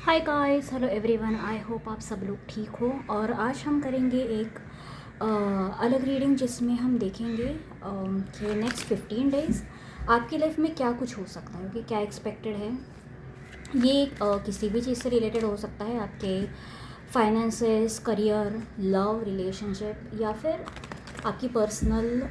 Hi guys, hello everyone. I hope आप सब लोग ठीक हो। और आज हम करेंगे एक अलग रीडिंग जिसमें हम देखेंगे कि नेक्स्ट 15 डेज़ आपकी लाइफ में क्या कुछ हो सकता है, कि क्या एक्सपेक्टेड है। ये किसी भी चीज़ से रिलेटेड हो सकता है, आपके फाइनेंसेस, करियर, लव, रिलेशनशिप, या फिर आपकी पर्सनल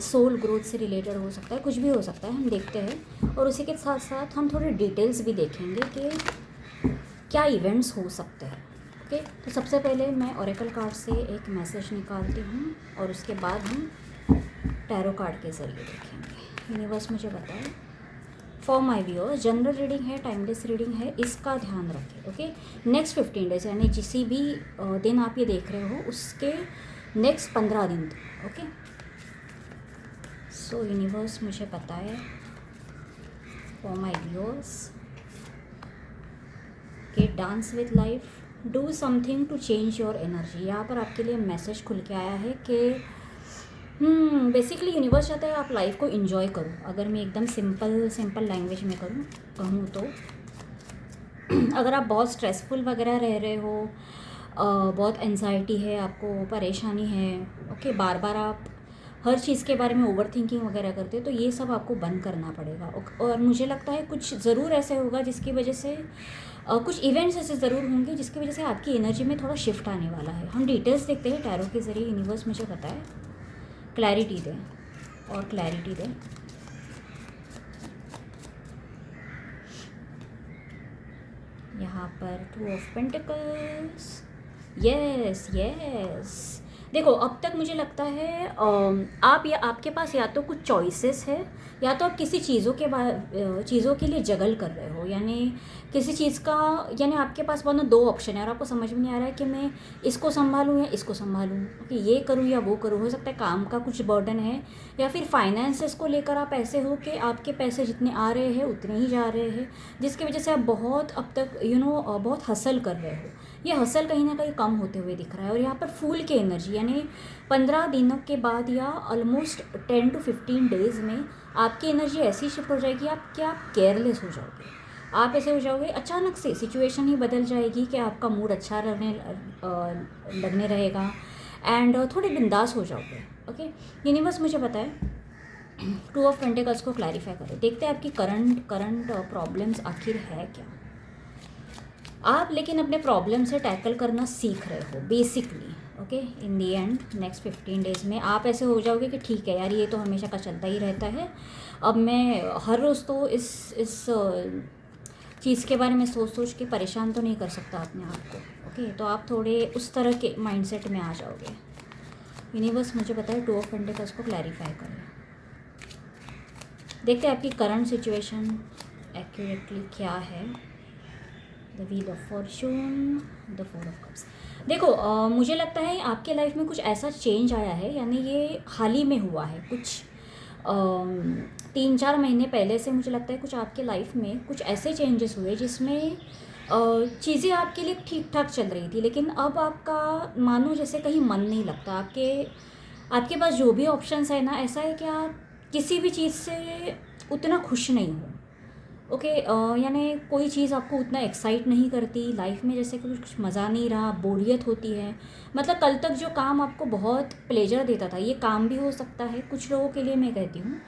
सोल ग्रोथ से रिलेटेड हो सकता है। कुछ भी हो सकता है, हम देखते हैं। और उसी के साथ साथ हम थोड़े डिटेल्स भी देखेंगे कि क्या इवेंट्स हो सकते हैं। ओके, तो सबसे पहले मैं ओरेकल कार्ड से एक मैसेज निकालती हूँ और उसके बाद हम टैरो कार्ड के ज़रिए देखेंगे। यूनिवर्स मुझे बताए for my viewers, general reading है, टाइमलेस रीडिंग है, इसका ध्यान रखें। ओके, नेक्स्ट 15 डेज यानी जिस भी दिन आप ये देख रहे हो उसके नेक्स्ट 15 दिन तक। ओके, सो यूनिवर्स मुझे बताए फॉर माई व्यूअर्स कि dance with life, do something to change your energy. यहाँ पर आपके लिए मैसेज खुल के आया है कि बेसिकली यूनिवर्स चाहता है आप लाइफ को इन्जॉय करो। अगर मैं एकदम सिंपल लैंग्वेज में कहूँ तो अगर आप बहुत स्ट्रेसफुल वगैरह रह रहे हो, बहुत एनजाइटी है आपको, परेशानी है, ओके, बार बार आप हर चीज़ के बारे में ओवर थिंकिंग वगैरह करते हो, तो ये सब आपको बंद करना पड़ेगा। और मुझे लगता है कुछ ज़रूर ऐसे होगा जिसकी वजह से कुछ इवेंट्स ऐसे ज़रूर होंगे जिसकी वजह से आपकी एनर्जी में थोड़ा शिफ्ट आने वाला है। हम डिटेल्स देखते हैं टैरो के ज़रिए। यूनिवर्स मुझे बताए, क्लैरिटी दें और क्लैरिटी दें। यहाँ पर 2 ऑफ पेंटिकल्स, यस यस। देखो, अब तक मुझे लगता है आप या आपके पास या तो कुछ चॉइसेस है, या तो आप किसी चीज़ों के लिए जगल कर रहे हो। यानी किसी चीज़ का, यानी आपके पास मानो 2 ऑप्शन है और आपको समझ में नहीं आ रहा है कि मैं इसको संभालूं या इसको संभालूं, कि ये करूं या वो करूं। हो सकता है काम का कुछ बर्डन है, या फिर फाइनेंसेस को लेकर आप ऐसे हो कि आपके पैसे जितने आ रहे हैं उतने ही जा रहे हैं, जिसकी वजह से आप बहुत अब तक बहुत हसल कर रहे हो। ये हसल कहीं ना कहीं कम होते हुए दिख रहा है। और यहाँ पर फूल की एनर्जी, यानी 15 दिनों के बाद या ऑलमोस्ट 10 to 15 डेज़ में आपकी एनर्जी ऐसी शिफ्ट हो जाएगी आप केयरलेस हो जाओगे। आप ऐसे हो जाओगे, अचानक से सिचुएशन ही बदल जाएगी कि आपका मूड अच्छा लगने रहेगा एंड थोड़े बिंदास हो जाओगे। ओके, यूनिवर्स मुझे बताए 2 ऑफ पेंटिकल्स को क्लैरिफाई करें। देखते हैं आपकी करंट प्रॉब्लम्स आखिर है क्या। आप लेकिन अपने प्रॉब्लम से टैकल करना सीख रहे हो basically. Okay, in the and next 15 days में आप ऐसे हो जाओगे कि ठीक है यार, ये तो हमेशा का चलता ही रहता है। अब मैं हर रोज़ तो इस चीज़ के बारे में सोच के परेशान तो नहीं कर सकता अपने आप को। ओके, तो आप थोड़े उस तरह के माइंडसेट में आ जाओगे। यूनिवर्स मुझे बताए 2 ऑफ पेंटिकल्स को क्लैरिफाई करें। देखते हैं आपकी करंट सिचुएशन एक्यूरेटली क्या है। The wheel of Fortune, the 4 of cups. देखो, मुझे लगता है आपके लाइफ में कुछ ऐसा चेंज आया है, यानी ये हाल ही में हुआ है। कुछ 3-4 महीने पहले से मुझे लगता है कुछ आपके लाइफ में कुछ ऐसे चेंजेस हुए जिसमें चीज़ें आपके लिए ठीक ठाक चल रही थी, लेकिन अब आपका मानो जैसे कहीं मन नहीं लगता। आपके पास जो भी ऑप्शंस है ना, ऐसा है कि आप किसी भी चीज़ से उतना खुश नहीं हो। ओके, यानी कोई चीज़ आपको उतना एक्साइट नहीं करती लाइफ में, जैसे कि कुछ मज़ा नहीं रहा, बोरियत होती है। मतलब कल तक जो काम आपको बहुत प्लेजर देता था, ये काम भी हो सकता है कुछ लोगों के लिए। मैं कहती हूँ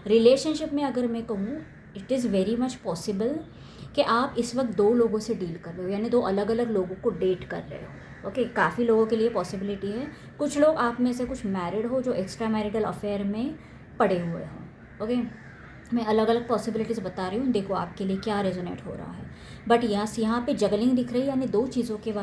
रिलेशनशिप में अगर मैं कहूँ, it is very much possible कि आप इस वक्त 2 लोगों से डील कर रहे हो, यानी 2 अलग अलग लोगों को डेट कर रहे हो। ओके, काफ़ी लोगों के लिए पॉसिबिलिटी है। कुछ लोग आप में से कुछ मैरिड हो जो एक्स्ट्रा मैरिटल अफेयर में पड़े हुए हों। ओके, मैं अलग अलग पॉसिबिलिटीज़ बता रही हूँ, देखो आपके लिए क्या रेजोनेट हो रहा है। बट यहाँ पे जगलिंग दिख रही है, यानी 2 चीज़ों के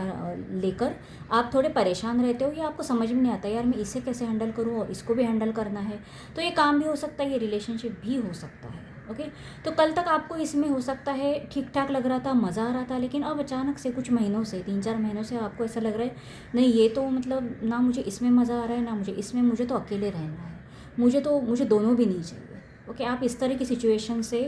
लेकर आप थोड़े परेशान रहते हो, या आपको समझ में नहीं आता यार मैं इसे कैसे हैंडल करूँ और इसको भी हैंडल करना है। तो ये काम भी हो सकता है, ये रिलेशनशिप भी हो सकता है। ओके, तो कल तक आपको इसमें हो सकता है ठीक ठाक लग रहा था, मज़ा आ रहा था, लेकिन अब अचानक से कुछ महीनों से, 3-4 महीनों से आपको ऐसा लग रहा है नहीं, ये तो मतलब ना मुझे इसमें मज़ा आ रहा है ना मुझे इसमें, मुझे तो अकेले रहना है, मुझे दोनों भी नहीं चाहिए। ओके, आप इस तरह की सिचुएशन से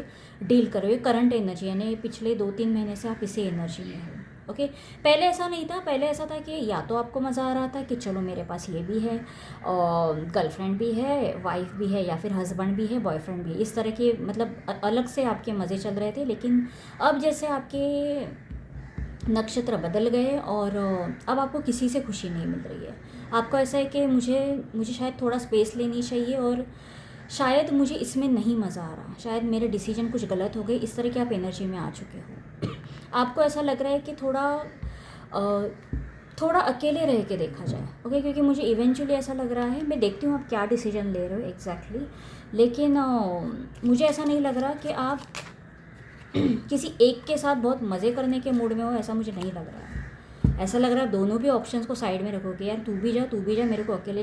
डील कर रहे हो। करंट एनर्जी यानी पिछले 2-3 महीने से आप इसी एनर्जी में हो। ओके। पहले ऐसा नहीं था, पहले ऐसा था कि या तो आपको मज़ा आ रहा था कि चलो मेरे पास ये भी है और गर्लफ्रेंड भी है, वाइफ भी है, या फिर हस्बैंड भी है, बॉयफ्रेंड भी है, इस तरह के मतलब अलग से आपके मज़े चल रहे थे। लेकिन अब जैसे आपके नक्षत्र बदल गए और अब आपको किसी से खुशी नहीं मिल रही है। आपको ऐसा है कि मुझे मुझे शायद थोड़ा स्पेस लेनी चाहिए और शायद मुझे इसमें नहीं मज़ा आ रहा, शायद मेरे डिसीजन कुछ गलत हो गए, इस तरह की आप एनर्जी में आ चुके हो। आपको ऐसा लग रहा है कि अ, थोड़ा अकेले रह के देखा जाए, ओके, क्योंकि मुझे इवेंचुअली ऐसा लग रहा है, मैं देखती हूँ आप क्या डिसीजन ले रहे हो एग्जैक्टली, लेकिन मुझे ऐसा नहीं लग रहा कि आप किसी एक के साथ बहुत मज़े करने के मूड में हो, ऐसा मुझे नहीं लग रहा है। ऐसा लग रहा है दोनों भी ऑप्शंस को साइड में रखोगे, यार तू भी जा, मेरे को अकेले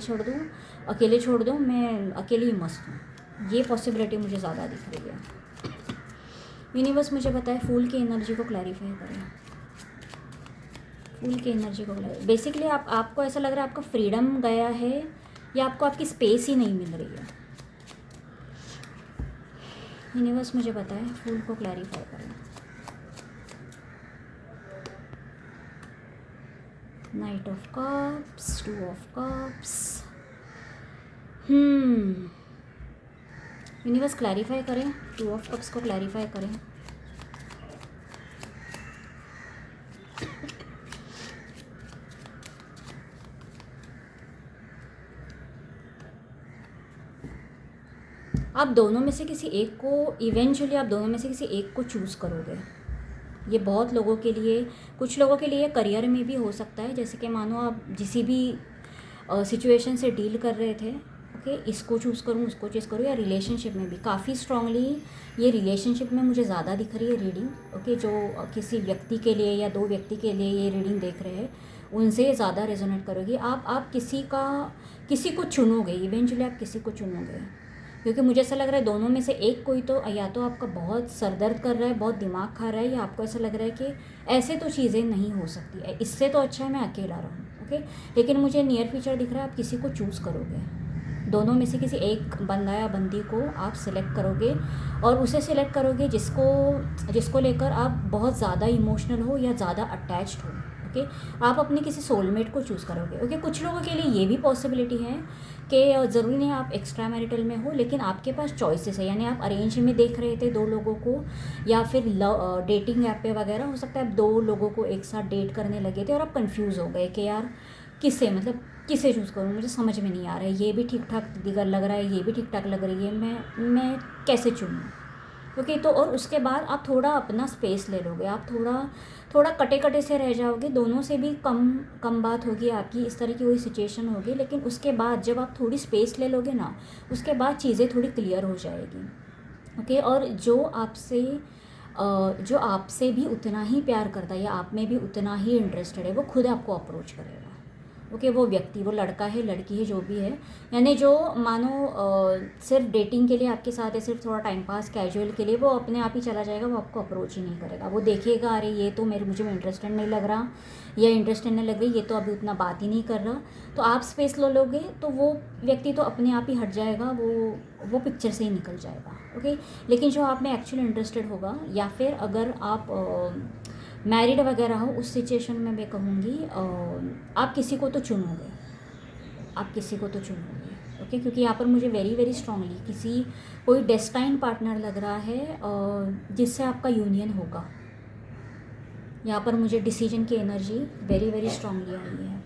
छोड़ दो, मैं अकेले ही मस्त हूँ। ये पॉसिबिलिटी मुझे ज़्यादा दिख रही है। यूनिवर्स मुझे बताए फूल की एनर्जी को क्लैरिफाई करें। फूल की एनर्जी को बेसिकली आपको ऐसा लग रहा है आपका फ्रीडम गया है या आपको आपकी स्पेस ही नहीं मिल रही है। यूनिवर्स मुझे बताए फूल को क्लैरिफाई करें। Night of cups, 2 of cups. Universe clarify करें, 2 ऑफ कप्स को क्लैरिफाई करें। आप दोनों में से किसी एक को इवेंचुअली आप दोनों में से किसी एक को चूज़ करोगे। ये बहुत लोगों के लिए, कुछ लोगों के लिए करियर में भी हो सकता है, जैसे कि मानो आप जिस भी सिचुएशन से डील कर रहे थे, ओके, इसको चूज़ करूँ उसको चूज़ करूँ, या रिलेशनशिप में भी काफ़ी स्ट्रांगली ये रिलेशनशिप में मुझे ज़्यादा दिख रही है रीडिंग, ओके। जो किसी व्यक्ति के लिए या 2 व्यक्ति के लिए ये रीडिंग देख रहे हैं उनसे ज़्यादा रेजोनेट करोगी। आप किसी को चुनोगे, इवेंचुअली आप किसी को चुनोगे, क्योंकि मुझे ऐसा लग रहा है दोनों में से एक कोई तो, या तो आपका बहुत सर दर्द कर रहा है, बहुत दिमाग खा रहा है, या आपको ऐसा लग रहा है कि ऐसे तो चीज़ें नहीं हो सकती है, इससे तो अच्छा है मैं अकेला रहूँ, ओके। लेकिन मुझे नियर फ्यूचर दिख रहा है आप किसी को चूज़ करोगे, दोनों में से किसी एक बंदा या बंदी को आप सिलेक्ट करोगे और उसे सिलेक्ट करोगे जिसको लेकर आप बहुत ज़्यादा इमोशनल हो या ज़्यादा अटैच्ड हो, ओके। आप अपने किसी सोलमेट को चूज़ करोगे, ओके। कुछ लोगों के लिए ये भी पॉसिबिलिटी है कि ज़रूरी नहीं आप एक्स्ट्रा मैरिटल में हो, लेकिन आपके पास चॉइसेस है, यानी आप अरेंज में देख रहे थे 2 लोगों को, या फिर डेटिंग ऐप पे वगैरह हो सकता है आप 2 लोगों को एक साथ डेट करने लगे थे और आप कंफ्यूज हो गए कि यार किसे चूज़ करूँ, मुझे समझ में नहीं आ रहा है, ये भी ठीक ठाक दिगर लग रहा है, ये भी ठीक ठाक लग रही है, मैं कैसे चुनूँ, ओके। तो और उसके बाद आप थोड़ा अपना स्पेस ले लोगे, आप थोड़ा कटे कटे से रह जाओगे, दोनों से भी कम बात होगी आपकी, इस तरह की कोई सिचुएशन होगी। लेकिन उसके बाद जब आप थोड़ी स्पेस ले लोगे ना, उसके बाद चीज़ें थोड़ी क्लियर हो जाएगी, ओके। और जो आपसे भी उतना ही प्यार करता है या आप में भी उतना ही इंटरेस्टेड है, वो खुद आपको अप्रोच करेगा, ओके। वो व्यक्ति, वो लड़का है लड़की है जो भी है, यानी जो मानो सिर्फ डेटिंग के लिए आपके साथ है, सिर्फ थोड़ा टाइम पास कैजुअल के लिए, वो अपने आप ही चला जाएगा, वो आपको अप्रोच ही नहीं करेगा। वो देखेगा अरे ये तो मुझे इंटरेस्टेड नहीं लग रहा, या इंटरेस्टेड नहीं लग रही, ये तो अभी उतना बात ही नहीं कर रहा, तो आप स्पेस ले लोगे तो वो व्यक्ति तो अपने आप ही हट जाएगा, वो पिक्चर से ही निकल जाएगा, ओके। लेकिन जो आप में एक्चुअली इंटरेस्टेड होगा, या फिर अगर आप मैरिड वगैरह हो, उस सिचुएशन में मैं कहूँगी आप किसी को तो चुनोगे, ओके। क्योंकि यहाँ पर मुझे वेरी वेरी स्ट्रांगली कोई डेस्टाइन पार्टनर लग रहा है जिससे आपका यूनियन होगा। यहाँ पर मुझे डिसीजन की energy very very strongly I है।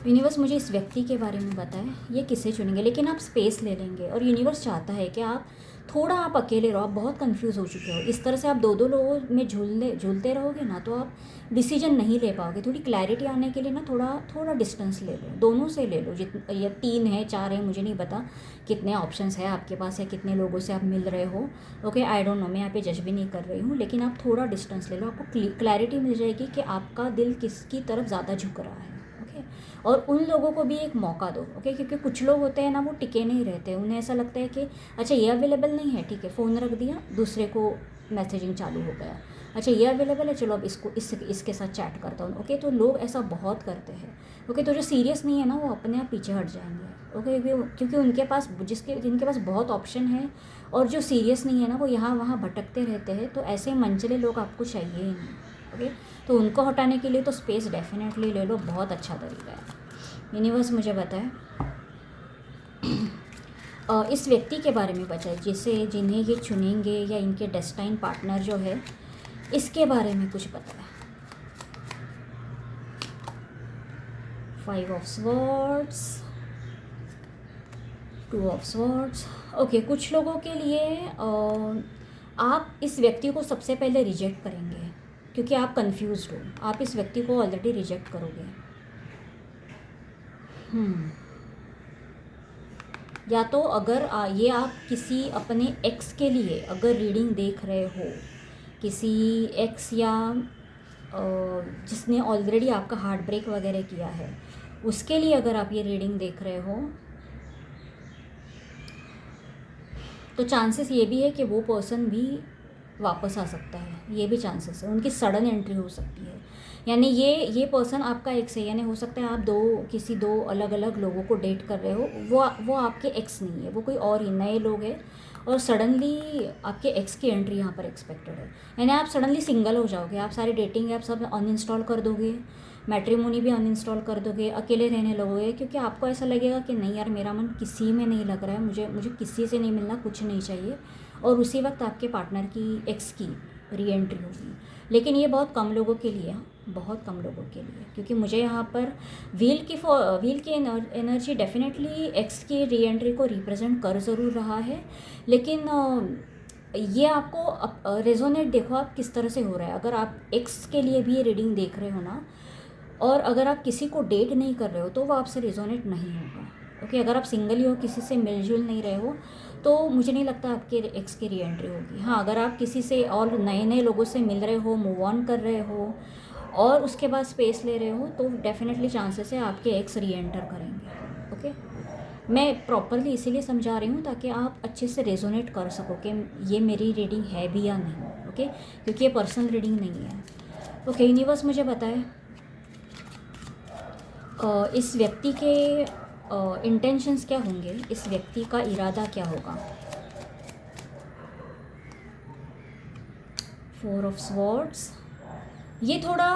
यूनिवर्स मुझे इस व्यक्ति के बारे में बताए, ये किसे चुनेंगे, लेकिन आप स्पेस ले लेंगे, और यूनिवर्स चाहता है कि आप अकेले रहो, आप बहुत कंफ्यूज हो चुके हो, इस तरह से आप 2 लोगों में झूलते रहोगे ना, तो आप डिसीजन नहीं ले पाओगे। थोड़ी क्लैरिटी आने के लिए ना थोड़ा डिस्टेंस ले लो, दोनों से ले लो, या 3 है 4 है मुझे नहीं पता कितने ऑप्शंस है आपके पास, है कितने लोगों से आप मिल रहे हो, ओके। आई डोंट नो, मैं यहाँ पे जज भी नहीं कर रही हूँ, लेकिन आप थोड़ा डिस्टेंस ले लो, आपको क्लैरिटी मिल जाएगी कि आपका दिल किसकी तरफ ज़्यादा झुक रहा है, ओके। और उन लोगों को भी एक मौका दो, ओके। क्योंकि कुछ लोग होते हैं ना, वो टिके नहीं रहते, उन्हें ऐसा लगता है कि अच्छा ये अवेलेबल नहीं है, ठीक है, फ़ोन रख दिया, दूसरे को मैसेजिंग चालू हो गया, अच्छा ये अवेलेबल है, चलो अब इसके साथ चैट करता हूँ, ओके। तो लोग ऐसा बहुत करते हैं, ओके। तो जो सीरियस नहीं है ना, वो अपने आप पीछे हट जाएंगे, ओके। क्योंकि उनके पास जिनके पास बहुत ऑप्शन है, और जो सीरियस नहीं है ना, वो यहाँ वहाँ भटकते रहते हैं, तो ऐसे मनचले लोग आपको चाहिए ही नहीं, ओके, तो उनको हटाने के लिए तो स्पेस डेफिनेटली ले लो, बहुत अच्छा तरीका है। यूनिवर्स मुझे बताए इस व्यक्ति के बारे में बताए जिन्हें ये चुनेंगे या इनके डेस्टाइन पार्टनर जो है इसके बारे में कुछ बताए। 5 of swords, 2 of swords. Okay, कुछ लोगों के लिए आप इस व्यक्ति को सबसे पहले रिजेक्ट करेंगे क्योंकि आप कंफ्यूज्ड हो, आप इस व्यक्ति को ऑलरेडी रिजेक्ट करोगे। या तो अगर ये आप किसी अपने एक्स के लिए अगर रीडिंग देख रहे हो, किसी एक्स या जिसने ऑलरेडी आपका हार्ट ब्रेक वगैरह किया है उसके लिए अगर आप ये रीडिंग देख रहे हो तो चांसेस ये भी है कि वो पर्सन भी वापस आ सकता है, ये भी चांसेस है, उनकी सडन एंट्री हो सकती है। यानी ये पर्सन आपका एक्स है, यानी हो सकता है आप किसी दो अलग अलग लोगों को डेट कर रहे हो, वो आपके एक्स नहीं है, वो कोई और ही नए लोग हैं और सडनली आपके एक्स की एंट्री यहाँ पर एक्सपेक्टेड है। यानी आप सडनली सिंगल हो जाओगे, आप सारे डेटिंग ऐप सब अनइंस्टॉल कर दोगे, मैट्रिमोनी भी अनइंस्टॉल कर दोगे, अकेले रहने लगोगे क्योंकि आपको ऐसा लगेगा कि नहीं यार मेरा मन किसी में नहीं लग रहा है, मुझे किसी से नहीं मिलना, कुछ नहीं चाहिए। और उसी वक्त आपके पार्टनर की एक्स की री एंट्री होगी। लेकिन ये बहुत कम लोगों के लिए, बहुत कम लोगों के लिए, क्योंकि मुझे यहाँ पर व्हील की एनर्जी डेफिनेटली एक्स की री एंट्री को रिप्रेजेंट कर ज़रूर रहा है। लेकिन ये आपको रेजोनेट देखो आप किस तरह से हो रहा है। अगर आप एक्स के लिए भी ये रीडिंग देख रहे हो ना, और अगर आप किसी को डेट नहीं कर रहे हो तो वो आपसे रेजोनेट नहीं होगा। ओके, अगर आप सिंगल ही हो, किसी से मिलजुल नहीं रहे हो, तो मुझे नहीं लगता आपके एक्स की री एंट्री होगी। हाँ, अगर आप किसी से और नए नए लोगों से मिल रहे हो, मूव ऑन कर रहे हो और उसके बाद स्पेस ले रहे हो तो डेफिनेटली चांसेस है आपके एक्स री एंटर करेंगे। ओके, मैं प्रॉपरली इसीलिए समझा रही हूँ ताकि आप अच्छे से रेजोनेट कर सको कि ये मेरी रीडिंग है भी या नहीं। ओके, क्योंकि ये पर्सनल रीडिंग नहीं है। ओके, यूनिवर्स मुझे बताए इस व्यक्ति के इंटेंशंस क्या होंगे, इस व्यक्ति का इरादा क्या होगा। 4 ऑफ स्वॉर्ड्स, ये थोड़ा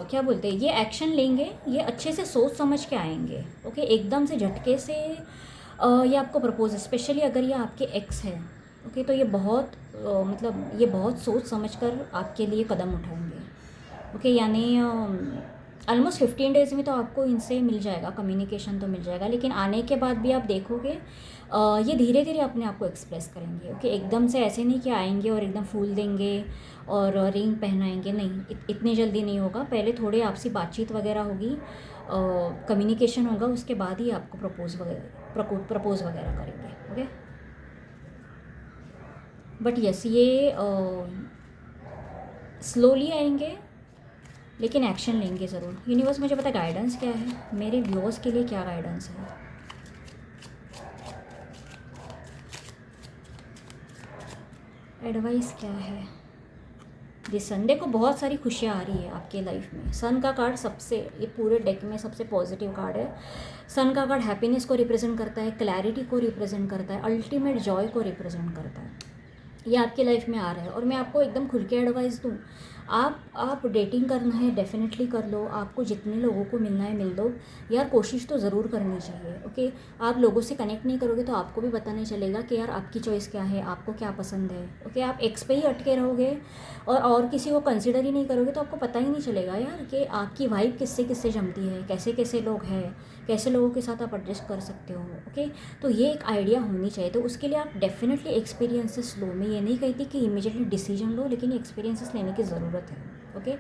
क्या बोलते हैं, ये एक्शन लेंगे, ये अच्छे से सोच समझ के आएंगे। ओके, एकदम से झटके से ये आपको प्रपोज, स्पेशली अगर ये आपके एक्स है, ओके, तो ये बहुत मतलब ये बहुत सोच समझ कर आपके लिए कदम उठाएंगे। ओके, यानी ऑलमोस्ट 15 डेज़ में तो आपको इनसे मिल जाएगा, कम्युनिकेशन तो मिल जाएगा, लेकिन आने के बाद भी आप देखोगे ये धीरे धीरे अपने आप को एक्सप्रेस करेंगे। ओके, एकदम से ऐसे नहीं कि आएंगे और एकदम फूल देंगे और रिंग पहनाएंगे, नहीं, इतनी जल्दी नहीं होगा। पहले थोड़े आपसी बातचीत वगैरह होगी, कम्युनिकेशन होगा, उसके बाद ही आपको प्रपोज वगैरह करेंगे। ओके, बट यस, ये स्लोली आएंगे लेकिन एक्शन लेंगे ज़रूर। यूनिवर्स मुझे पता गाइडेंस क्या है, मेरे व्यूअर्स के लिए क्या गाइडेंस है। एडवाइस क्या है। जी, संडे को बहुत सारी खुशियाँ आ रही है आपके लाइफ में। सन का कार्ड सबसे, ये पूरे डेक में सबसे पॉजिटिव कार्ड है। सन का कार्ड हैप्पीनेस को रिप्रेजेंट करता है, क्लैरिटी को रिप्रेजेंट करता है, अल्टीमेट जॉय को रिप्रेजेंट करता है। ये आपके लाइफ में आ रहा है और मैं आपको एकदम खुल के एडवाइस दूँ, आप डेटिंग करना है डेफिनेटली कर लो, आपको जितने लोगों को मिलना है मिल दो यार, कोशिश तो ज़रूर करनी चाहिए। ओके, आप लोगों से कनेक्ट नहीं करोगे तो आपको भी पता नहीं चलेगा कि यार आपकी चॉइस क्या है, आपको क्या पसंद है। ओके, आप एक्स पे ही अटके रहोगे और किसी को कंसिडर ही नहीं करोगे तो आपको पता ही नहीं चलेगा यार कि आपकी वाइब किससे किससे जमती है, कैसे कैसे लोग हैं, कैसे लोगों के साथ आप एडजस्ट कर सकते हो। ओके, तो ये एक आइडिया होनी चाहिए। तो उसके लिए आप डेफिनेटली एक्सपीरियंसेस लो। मैं ये नहीं कहती कि इमीडिएटली डिसीजन लो, लेकिन एक्सपीरियंसेस लेने की ज़रूरत है। ओके,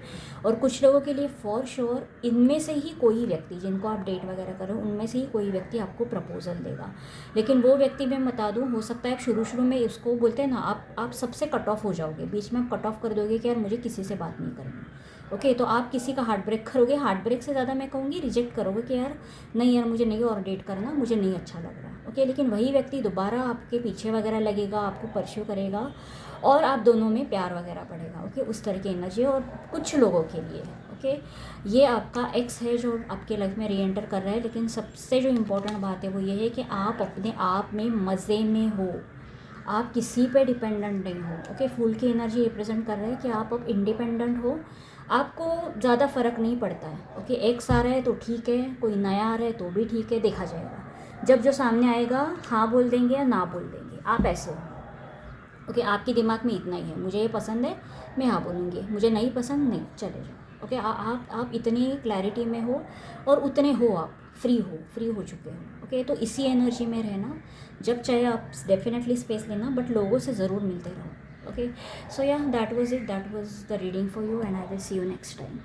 और कुछ लोगों के लिए फॉर श्योर इनमें से ही कोई व्यक्ति जिनको आप डेट वगैरह करो, उनमें से ही कोई व्यक्ति आपको प्रपोजल देगा। लेकिन वो व्यक्ति मैं बता दूं, हो सकता है आप शुरू में इसको बोलते हैं ना, आप सबसे कट ऑफ हो जाओगे, बीच में आप कट ऑफ कर दोगे कि यार मुझे किसी से बात नहीं करनी। ओके, तो आप किसी का हार्ट ब्रेक करोगे, हार्ट ब्रेक से ज़्यादा मैं कहूँगी रिजेक्ट करोगे कि यार नहीं यार मुझे नहीं और डेट करना, मुझे नहीं अच्छा लग रहा। ओके, लेकिन वही व्यक्ति दोबारा आपके पीछे वगैरह लगेगा, आपको परस्यू करेगा और आप दोनों में प्यार वगैरह बढ़ेगा। ओके, उस तरह की एनर्जी। और कुछ लोगों के लिए ओके, ये आपका एक्स है जो आपके लाइफ में री एंटर कर रहा है, लेकिन सबसे जो इम्पोर्टेंट बात है वो ये है कि आप अपने आप में मज़े में हो, आप किसी पे डिपेंडेंट नहीं हो। ओके, फूल की एनर्जी रिप्रेजेंट कर रहा है कि आप अब इंडिपेंडेंट हो, आपको ज़्यादा फ़र्क नहीं पड़ता है। ओके, एक्स आ रहा है तो ठीक है, कोई नया आ रहा है तो भी ठीक है, देखा जाएगा। जब जो सामने आएगा हाँ बोल देंगे या ना बोल देंगे, आप ऐसे हो। ओके, आपके दिमाग में इतना ही है, मुझे ये पसंद है मैं हाँ बोलूँगी, मुझे नहीं पसंद नहीं, चले जाओ। ओके, आप इतनी क्लैरिटी में हो और उतने हो, आप फ्री हो चुके हो। ओके, तो इसी एनर्जी में रहना, जब चाहे आप डेफिनेटली स्पेस लेना, बट लोगों से ज़रूर मिलते रहो। ओके, सो या that was it, that was the reading for you and I will see you next time.